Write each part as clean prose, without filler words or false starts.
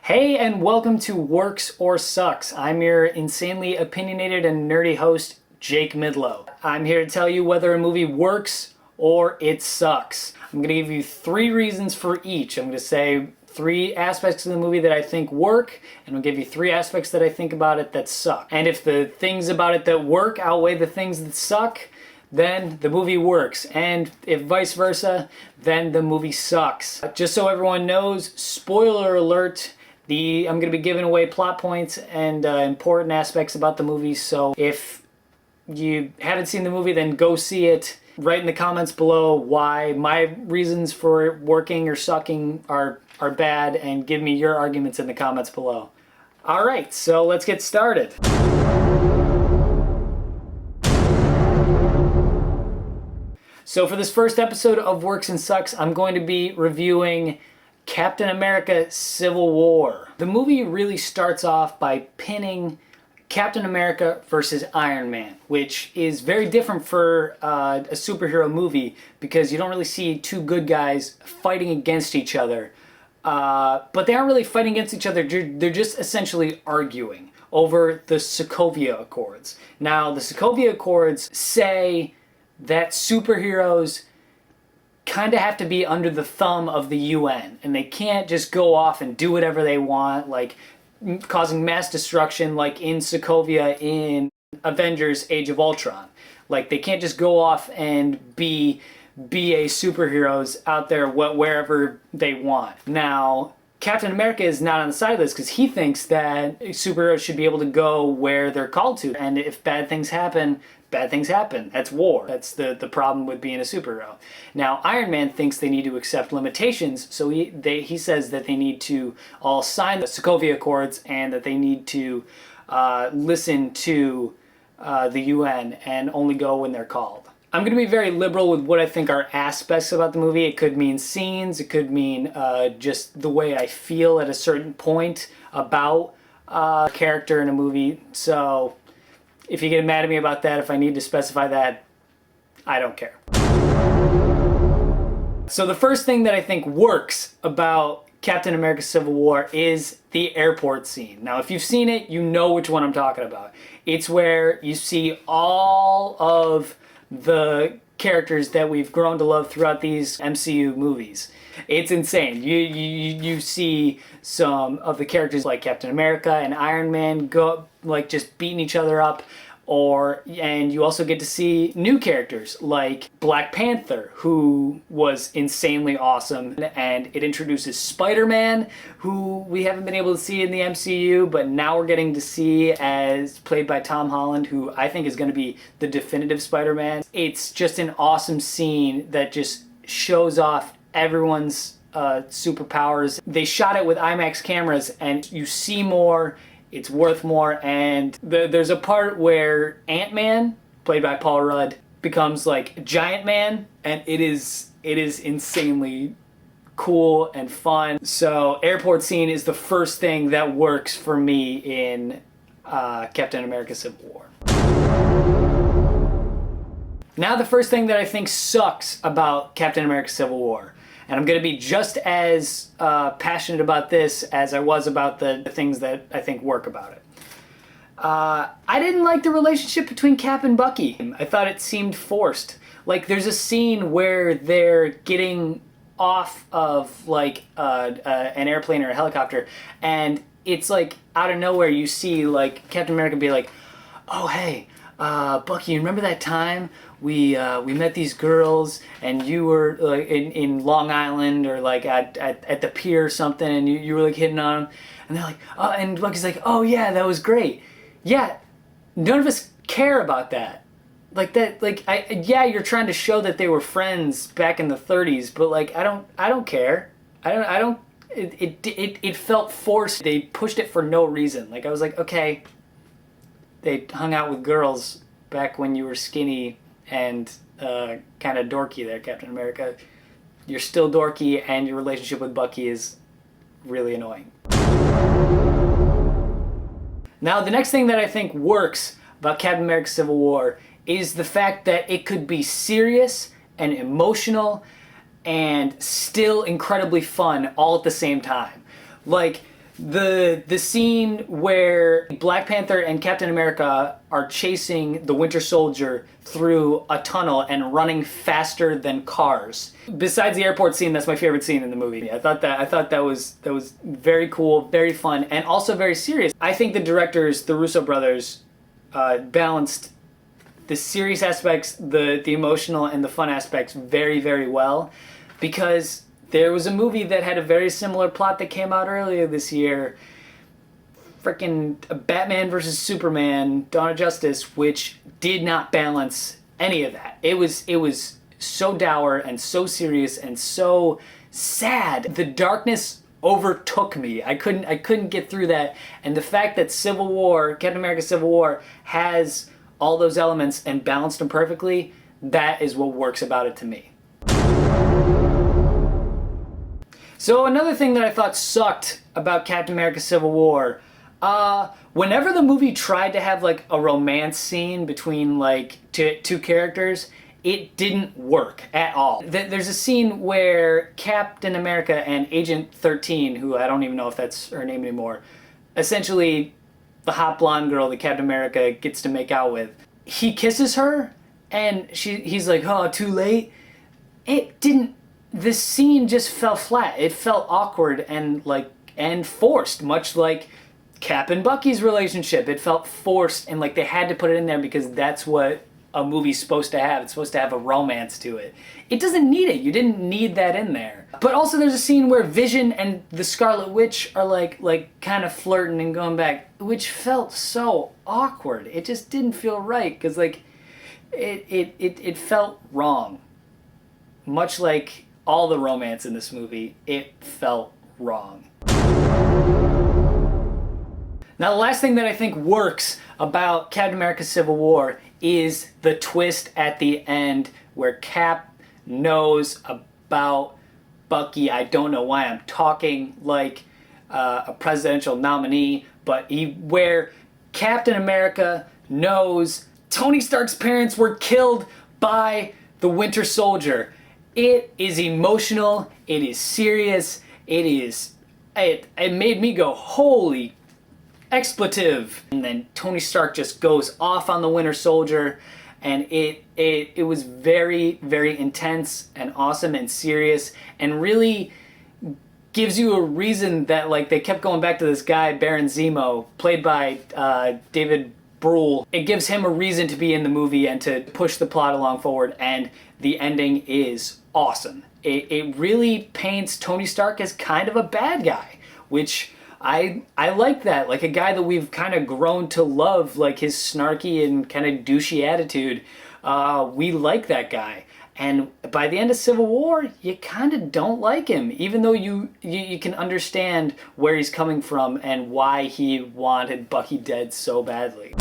Hey, and welcome to Works or Sucks. I'm your insanely opinionated and nerdy host, Jake Midlow. I'm here to tell you whether a movie works or it sucks. I'm going to give you 3 reasons for each. I'm going to say 3 aspects of the movie that I think work, and I'll give you 3 aspects that I think about it that suck. And if the things about it that work outweigh the things that suck, then the movie works. And if vice versa, then the movie sucks. Just so everyone knows, spoiler alert, I'm going to be giving away plot points and important aspects about the movie, so if you haven't seen the movie, then go see it. Write in the comments below why my reasons for it working or sucking are bad, and give me your arguments in the comments below. Alright, so let's get started. So for this first episode of Works and Sucks, I'm going to be reviewing Captain America Civil War. The movie really starts off by pinning Captain America versus Iron Man, which is very different for a superhero movie because you don't really see 2 good guys fighting against each other. But they aren't really fighting against each other, they're just essentially arguing over the Sokovia Accords. Now, the Sokovia Accords say that superheroes kind of have to be under the thumb of the UN, and they can't just go off and do whatever they want, like causing mass destruction like in Sokovia in Avengers Age of Ultron. Like, they can't just go off and be BA superheroes out there wherever they want. Now, Captain America is not on the side of this because he thinks that superheroes should be able to go where they're called to, and if bad things happen, bad things happen. That's war. That's the problem with being a superhero. Now, Iron Man thinks they need to accept limitations, so he says that they need to all sign the Sokovia Accords and that they need to listen to the UN and only go when they're called. I'm going to be very liberal with what I think are aspects about the movie. It could mean scenes, it could mean just the way I feel at a certain point about a character in a movie. So if you get mad at me about that, if I need to specify that, I don't care. So the first thing that I think works about Captain America Civil War is the airport scene. Now, if you've seen it, you know which one I'm talking about. It's where you see all of the characters that we've grown to love throughout these MCU movies. It's insane. You see some of the characters like Captain America and Iron Man go like just beating each other up, and you also get to see new characters like Black Panther, who was insanely awesome, and it introduces Spider-Man, who we haven't been able to see in the MCU, but now we're getting to see as played by Tom Holland, who I think is going to be the definitive Spider-Man. It's just an awesome scene that just shows off everyone's superpowers. They shot it with IMAX cameras, and you see more, it's worth more, and there's a part where Ant-Man, played by Paul Rudd, becomes like Giant Man, and it is insanely cool and fun. So airport scene is the first thing that works for me in Captain America Civil War. Now the first thing that I think sucks about Captain America Civil War, and I'm going to be just as passionate about this as I was about the things that I think work about it. I didn't like the relationship between Cap and Bucky. I thought it seemed forced. Like, there's a scene where they're getting off of like an airplane or a helicopter, and it's like out of nowhere you see like Captain America be like, "Oh hey, Bucky, you remember that time we met these girls and you were like in Long Island or like at the pier or something, and you were like hitting on them?" And they're like, "Oh," and Bucky's like, "Oh yeah, that was great." Yeah, none of us care about that. Like that, like yeah, you're trying to show that they were friends back in the 30s, but like I don't care. It felt forced. They pushed it for no reason. Like, I was like, okay, they hung out with girls back when you were skinny and kind of dorky there, Captain America. You're still dorky, and your relationship with Bucky is really annoying. Now, the next thing that I think works about Captain America Civil War is the fact that it could be serious and emotional and still incredibly fun all at the same time. Like, The scene where Black Panther and Captain America are chasing the Winter Soldier through a tunnel and running faster than cars. Besides the airport scene, that's my favorite scene in the movie. I thought that was very cool, very fun, and also very serious. I think the directors, the Russo brothers, balanced the serious aspects, the emotional, and the fun aspects very, very well, because there was a movie that had a very similar plot that came out earlier this year, frickin' Batman vs. Superman, Dawn of Justice, which did not balance any of that. It was so dour and so serious and so sad. The darkness overtook me. I couldn't get through that. And the fact that Captain America Civil War has all those elements and balanced them perfectly, that is what works about it to me. So another thing that I thought sucked about Captain America Civil War, whenever the movie tried to have like a romance scene between like two characters, it didn't work at all. There's a scene where Captain America and Agent 13, who I don't even know if that's her name anymore, essentially the hot blonde girl that Captain America gets to make out with, he kisses her and he's like, oh, too late. This scene just fell flat. It felt awkward and forced, much like Cap and Bucky's relationship. It felt forced and like they had to put it in there because that's what a movie's supposed to have. It's supposed to have a romance to it. It doesn't need it. You didn't need that in there. But also there's a scene where Vision and the Scarlet Witch are like kind of flirting and going back, which felt so awkward. It just didn't feel right because like it felt wrong. Much like all the romance in this movie, it felt wrong. Now, the last thing that I think works about Captain America Civil War is the twist at the end where Cap knows about Bucky. I don't know why I'm talking like a presidential nominee, but where Captain America knows Tony Stark's parents were killed by the Winter Soldier. It is emotional, it is serious, it made me go, holy expletive. And then Tony Stark just goes off on the Winter Soldier, and it was very, very intense and awesome and serious, and really gives you a reason that like they kept going back to this guy, Baron Zemo, played by David Brühl. It gives him a reason to be in the movie and to push the plot along forward, and the ending is awesome. It really paints Tony Stark as kind of a bad guy, which I like that. Like a guy that we've kind of grown to love, like his snarky and kind of douchey attitude. We like that guy. And by the end of Civil War, you kind of don't like him, even though you can understand where he's coming from and why he wanted Bucky dead so badly.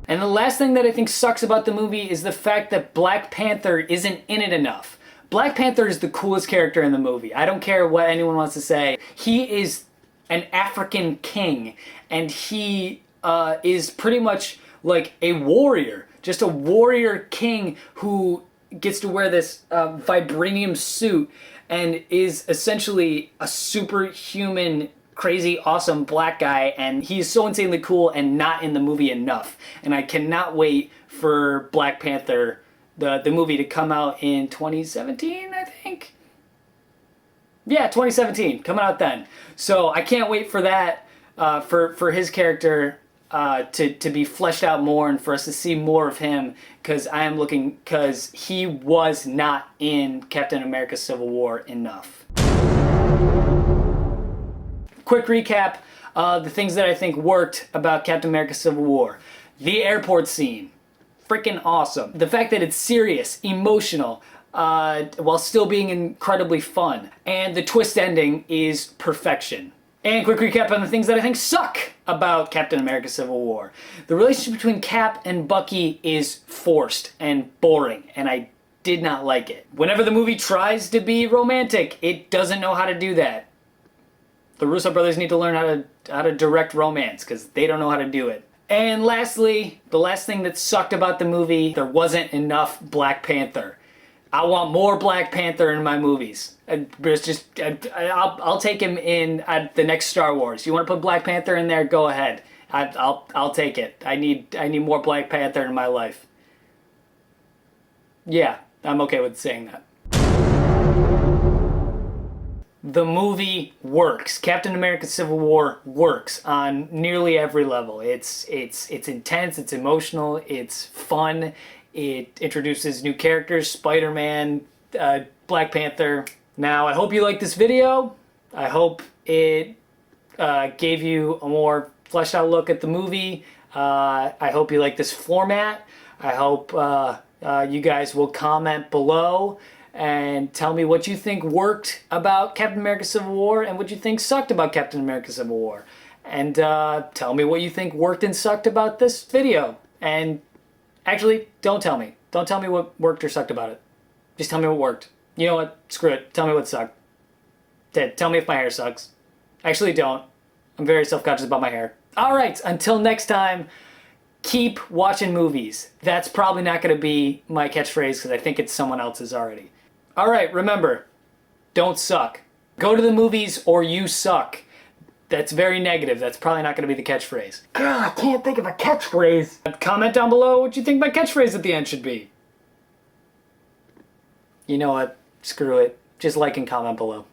And the last thing that I think sucks about the movie is the fact that Black Panther isn't in it enough. Black Panther is the coolest character in the movie. I don't care what anyone wants to say. He is an African king, and he is pretty much like a warrior. Just a warrior king who gets to wear this vibranium suit and is essentially a superhuman, crazy, awesome black guy, and he's so insanely cool and not in the movie enough. And I cannot wait for Black Panther, the movie, to come out in 2017, I think? Yeah, 2017, coming out then. So I can't wait for that, for his character to be fleshed out more and for us to see more of him, because he was not in Captain America Civil War enough. Quick recap, the things that I think worked about Captain America Civil War. The airport scene, freaking awesome. The fact that it's serious, emotional, while still being incredibly fun. And the twist ending is perfection. And quick recap on the things that I think suck about Captain America Civil War. The relationship between Cap and Bucky is forced and boring, and I did not like it. Whenever the movie tries to be romantic, it doesn't know how to do that. The Russo brothers need to learn how to direct romance, because they don't know how to do it. And lastly, the last thing that sucked about the movie, there wasn't enough Black Panther. I want more Black Panther in my movies. It's just, I'll take him in the next Star Wars. You want to put Black Panther in there? Go ahead. I'll take it. I need more Black Panther in my life. Yeah, I'm okay with saying that. The movie works. Captain America Civil War works on nearly every level. It's intense, it's emotional, it's fun. It introduces new characters, Spider-Man, Black Panther. Now, I hope you liked this video. I hope it gave you a more fleshed out look at the movie. I hope you like this format. I hope you guys will comment below and tell me what you think worked about Captain America Civil War and what you think sucked about Captain America Civil War. And tell me what you think worked and sucked about this video. And actually, don't tell me. Don't tell me what worked or sucked about it. Just tell me what worked. You know what? Screw it. Tell me what sucked. Tell me if my hair sucks. Actually, don't. I'm very self-conscious about my hair. Alright, until next time, keep watching movies. That's probably not going to be my catchphrase because I think it's someone else's already. Alright, remember, don't suck. Go to the movies or you suck. That's very negative. That's probably not going to be the catchphrase. God, I can't think of a catchphrase. Comment down below what you think my catchphrase at the end should be. You know what? Screw it. Just like and comment below.